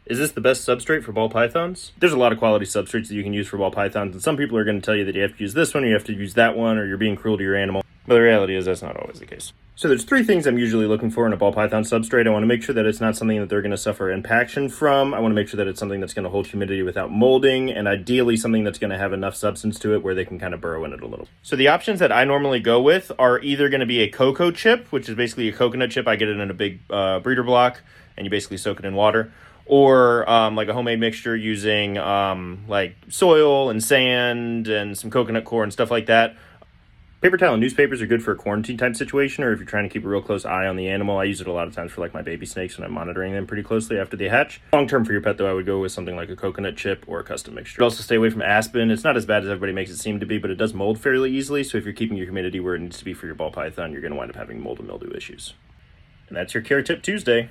Is this the best substrate for ball pythons? There's a lot of quality substrates that you can use for ball pythons, and some people are going to tell you that you have to use this one, or you have to use that one, or you're being cruel to your animal. But the reality is that's not always the case. So there's three things I'm usually looking for in a ball python substrate. I want to make sure that it's not something that they're going to suffer impaction from. I want to make sure that it's something that's going to hold humidity without molding, and ideally something that's going to have enough substance to it where they can kind of burrow in it a little. So the options that I normally go with are either going to be a cocoa chip, which is basically a coconut chip. I get it in a big breeder block, and you basically soak it in water. Or like a homemade mixture using like soil and sand and some coconut coir and stuff like that. Paper towel and newspapers are good for a quarantine type situation, or if you're trying to keep a real close eye on the animal. I use it a lot of times for like my baby snakes when I'm monitoring them pretty closely after they hatch. Long term for your pet though, I would go with something like a coconut chip or a custom mixture. Also stay away from aspen. It's not as bad as everybody makes it seem to be, but it does mold fairly easily. So if you're keeping your humidity where it needs to be for your ball python, you're going to wind up having mold and mildew issues. And that's your Care Tip Tuesday.